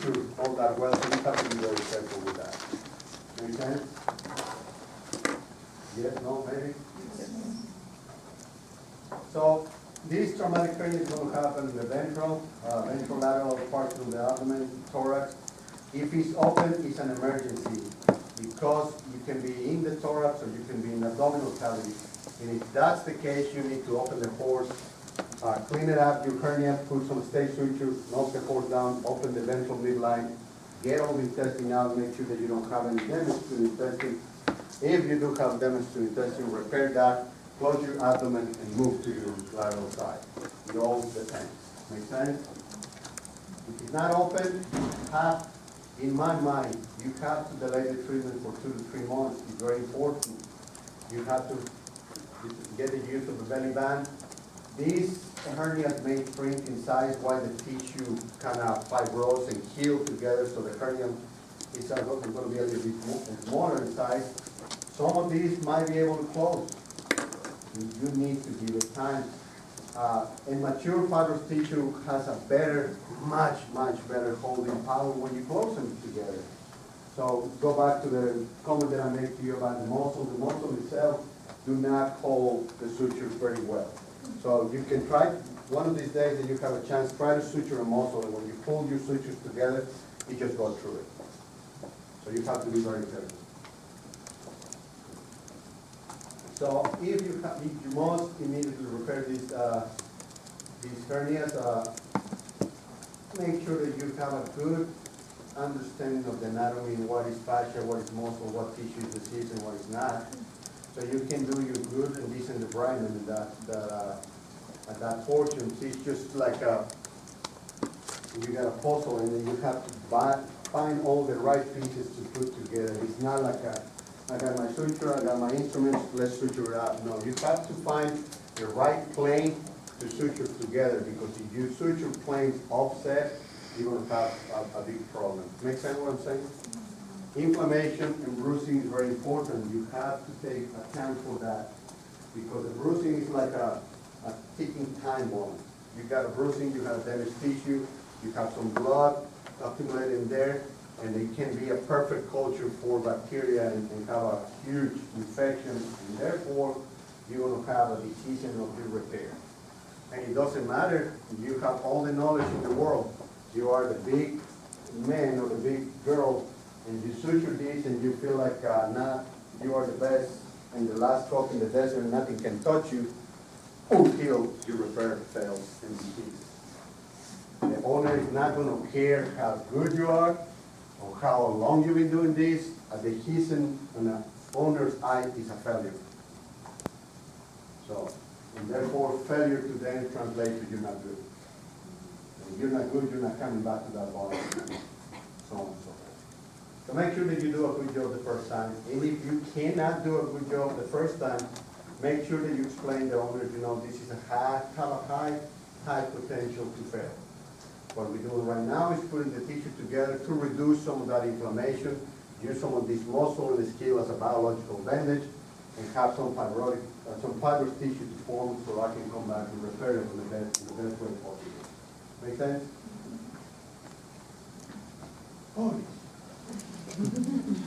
suture all that well, so you have to be very careful with that. Make sense? Yes, no, maybe? So this traumatic hernia is going to happen in the ventrolateral part of the abdomen, thorax. If it's open, it's an emergency because you can be in the thorax or you can be in the abdominal cavity. And if that's the case, you need to open the pores, clean it up, your hernia, put some stay suture, knock the pores down, open the ventral midline, get all the intestine out, make sure that you don't have any damage to the intestine. If you do have damage to the intestine, repair that, close your abdomen, and move to your lateral side. It all depends. Make sense? If it's not open, in my mind, you have to delay the treatment for 2 to 3 months. It's very important. You have to get the use of a belly band. These hernias may shrink in size while the tissue kind of fibrose and heal together, so the hernia is going to be a little bit smaller in size. Some of these might be able to close. You need to give it time. And mature fibrous tissue has a better, much better holding power when you close them together. So go back to the comment that I made to you about the muscle. The muscle itself do not hold the sutures very well. So you can try, one of these days that you have a chance, try to suture a muscle, and when you pull your sutures together, it just goes through it. So you have to be very careful. So if you must immediately repair these hernias, make sure that you have a good understanding of the anatomy, what is fascia, what is muscle, what tissue is diseased and what is not. So you can do your good and decent debridement at that portion. It's just like you got a puzzle and then you have to find all the right pieces to put together. It's not like I got my suture, I got my instruments, let's suture it out. No, you have to find the right plane to suture together, because if you suture planes offset, you're going to have a big problem. Make sense what I'm saying? Inflammation and bruising is very important. You have to take account for that, because the bruising is like a ticking time bomb. You got a bruising, you have damaged tissue, you have some blood accumulated in there, and it can be a perfect culture for bacteria and have a huge infection, and therefore you're going to have a disease and not be repaired. And it doesn't matter, you have all the knowledge in the world. You are the big man or the big girl, and you suture this and you feel like you are the best and the last drop in the desert, nothing can touch you until your repair fails and disease. The owner is not going to care how good you are or how long you've been doing this. Adhesion in the owner's eye is a failure. So, and therefore failure to then translates to you're not good. If you're not good, you're not coming back to that body. So on and so forth. So make sure that you do a good job the first time. And if you cannot do a good job the first time, make sure that you explain to the owner, this is a high potential to fail. What we're doing right now is putting the tissue together to reduce some of that inflammation, use some of this muscle and the skill as a biological bandage, and have some fibrous tissue to form so I can come back and repair it in the best way possible. Make sense? Oh,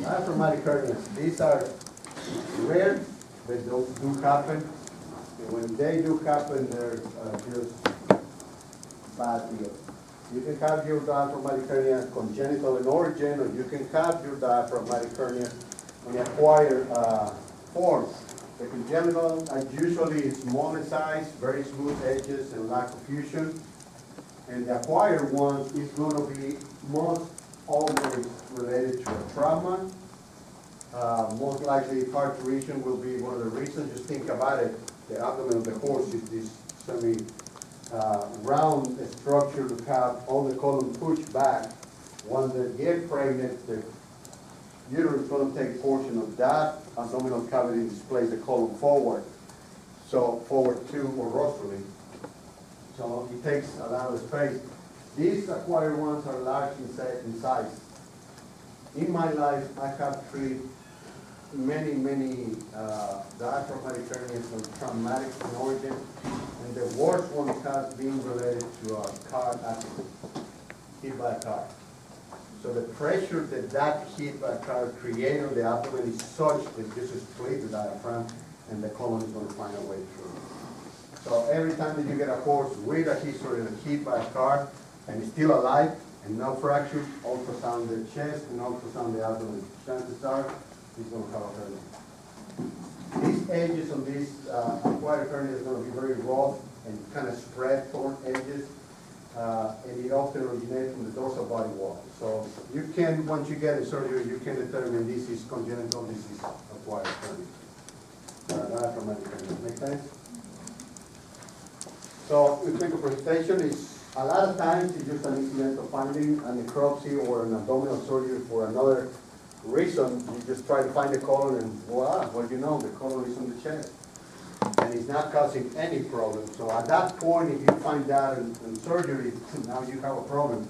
diaphragmatic hernias. These are rare, but they do happen. And when they do happen, they're just bad deal. You can have your diaphragmatic hernia congenital in origin, or you can have your diaphragmatic hernia in acquired form. The congenital are usually small in size, very smooth edges, and lack of fusion. And the acquired one is going to be most always related to a trauma. Most likely parturition will be one of the reasons. Just think about it. The abdomen of the horse is this round structure to have all the colon pushed back. When they get pregnant, the uterus is going to take portion of that abdominal cavity and displace the colon forward. So forward to or rostrally. So it takes a lot of space. These acquired ones are large in size. In my life, I have treated many diaphragmatic hernias of traumatic in origin, and the worst one has been related to a car accident, hit by a car. So the pressure that heat by car creates on the abdomen is such that it just split the diaphragm and the colon is going to find a way through. So every time that you get a horse with a history of hit by a car and is still alive and no fracture, ultrasound the chest and ultrasound the abdomen. Chances are he's going to have a hernia. These edges on this acquired hernia is going to be very rough and kind of spread torn edges. And it often originates from the dorsal body wall. So you can, once you get a surgery, you can determine this is congenital, this is acquired hernia. Diaphragmatic hernia. Make sense? So with clinical presentation is a lot of times it's just an incidental finding, a necropsy or an abdominal surgery for another reason. You just try to find the colon and voila, what you know, the colon is on the chest. And it's not causing any problem. So at that point, if you find that in surgery, now you have a problem.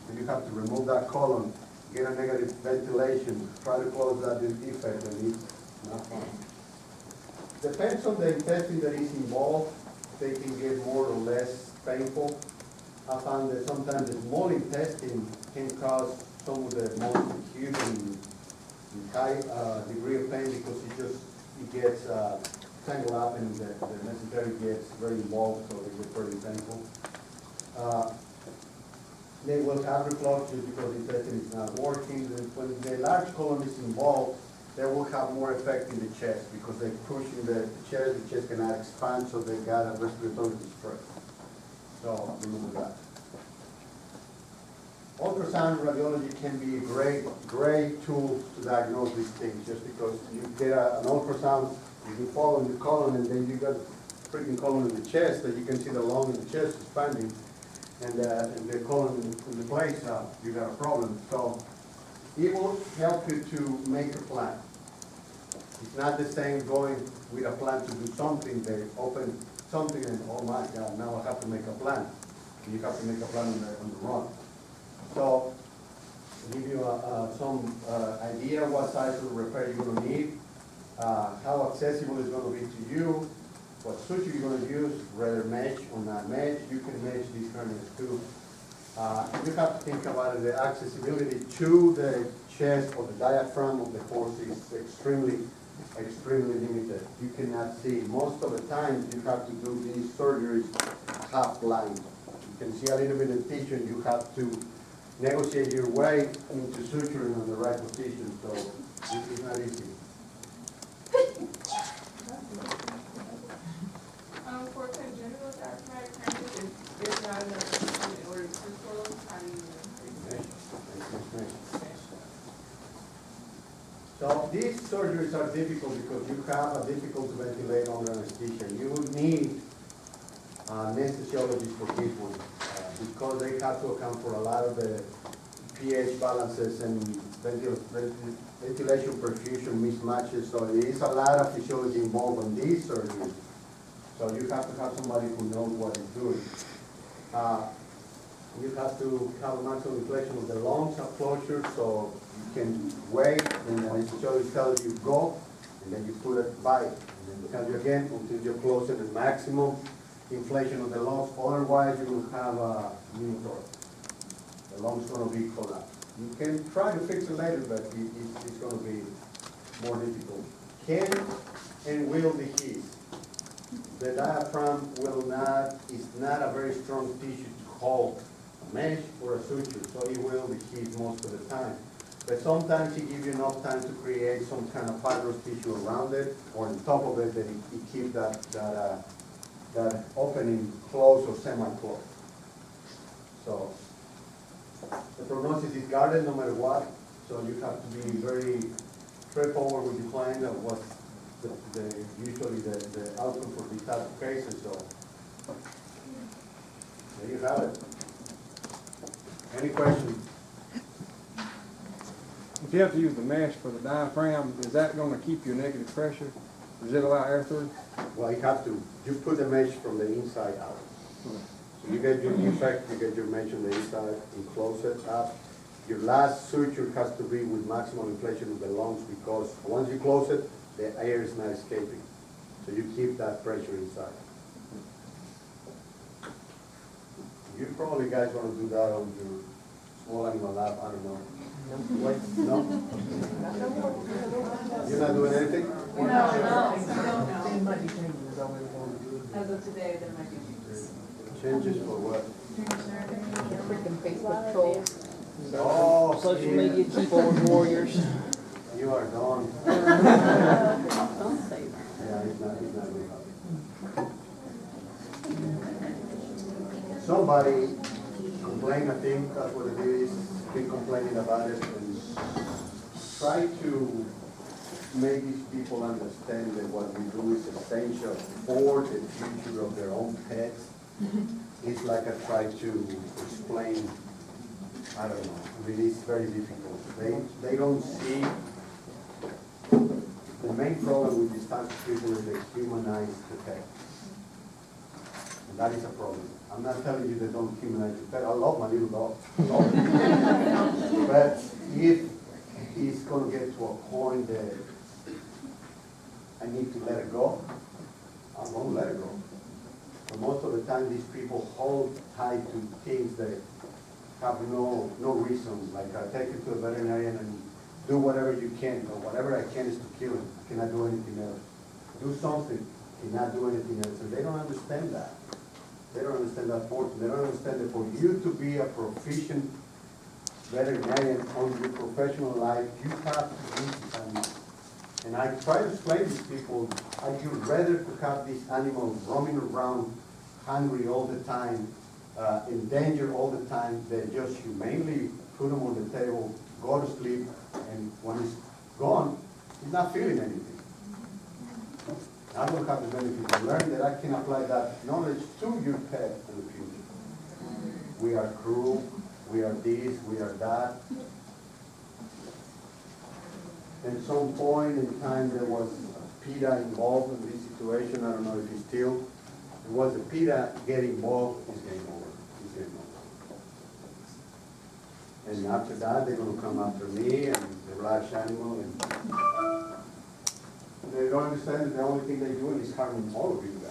And you have to remove that colon, get a negative ventilation, try to close that defect, and it's not fun. Depends on the intestine that is involved. They can get more or less painful. I found that sometimes the small intestine can cause some of the most acute and high degree of pain because it gets tangled up and the mesentery gets very involved, so they get pretty painful. They will have reflux just because the intestine is not working. When the large colon is involved, they will have more effect in the chest because they push in the chest cannot expand, so they got a respiratory distress. So remember that. Ultrasound radiology can be a great tool to diagnose these things, just because you get an ultrasound, you can follow the colon, and then you got a freaking colon in the chest, that you can see the lung in the chest expanding, and the colon in the place, you got a problem. So it will help you to make a plan. It's not the same going with a plan to do something. They open something and, oh my God, now I have to make a plan. You have to make a plan on the run. So, to give you some idea what size of repair you're going to need, how accessible it's going to be to you, what suture you're going to use, whether mesh or not mesh. You can mesh these hernias too. You have to think about it. The accessibility to the chest or the diaphragm of the horse is extremely limited. You cannot see. Most of the time, you have to do these surgeries half blind. You can see a little bit of tissue, and you have to negotiate your way into suturing on the right position. So it's not easy. For congenital diaphragmatic hernia, if there's not enough tissue in order to close, how do you So these surgeries are difficult because you have a difficult to ventilate under anesthesia. You will need anesthesiologists for this one because they have to account for a lot of the pH balances and ventilation perfusion mismatches. So there is a lot of physiology involved in these surgeries. So you have to have somebody who knows what he's doing. You have to have a maximum inflation of the lungs up closure, so you can wait, and the anesthesiologist tells you go, and then you put it by, and then they tell you again until you're close to the maximum inflation of the lungs. Otherwise, you will have a pneumothorax. The lungs going to be collapsed. You can try to fix it later, but it's going to be more difficult. Can and will dehisce. The diaphragm is not a very strong tissue to hold a mesh or a suture, so it will dehisce most of the time. But sometimes it gives you enough time to create some kind of fibrous tissue around it or on top of it that it keeps that opening closed or semi-closed. So the prognosis is guarded no matter what, so you have to be very straightforward with the client of what's usually the outcome for these type of cases. So there you have it. Any questions? If you have to use the mesh for the diaphragm, is that going to keep your negative pressure? Does it allow air through? Well, you have to. You put the mesh from the inside out. So you get your effect, you get your mesh on the inside, and close it up. Your last suture has to be with maximum inflation of the lungs because once you close it, the air is not escaping. So you keep that pressure inside. You probably guys want to do that on your all animal lab, I don't know. No? You're not doing anything? No, we don't know. As of today, there might be changes. Changes for what? Freaking Facebook troll. Oh, Social yeah. media keyboard warriors. You are gone. Don't say that. Yeah, it's not good. Somebody complained, I think that's what it is, been complaining about it, and try to make these people understand that what we do is essential for the future of their own pets. It's like I try to explain, I don't know, I mean, it's very difficult. They don't see, the main problem with these types of people is they humanize the pet. And that is a problem. I'm not telling you they don't humanize the pet. I love my little dog. But if he's gonna get to a point that I need to let it go, I'm gonna let it go. But most of the time, these people hold tight to things that have no reason. Like I take it to a veterinarian and do whatever you can, but whatever I can is to kill him. I cannot do anything else. Do something, cannot do anything else. And they don't understand that. They don't understand that portion. They don't understand that for you to be a proficient veterinarian on your professional life, you have to do something. And I try to explain to people, I would rather to have these animals roaming around hungry all the time, in danger all the time, than just humanely put them on the table, go to sleep, and when it's gone, he's not feeling anything. I don't have the benefit of learning that I can apply that knowledge to your pet in the future. We are cruel, we are this, we are that. At some point in time, there was a PETA involved in this situation. I don't know if he's still. It was a PETA getting involved, it's game over. It's game over. And after that, they're gonna come after me and the large animal, and they don't understand that the only thing they're doing is harming all of you guys.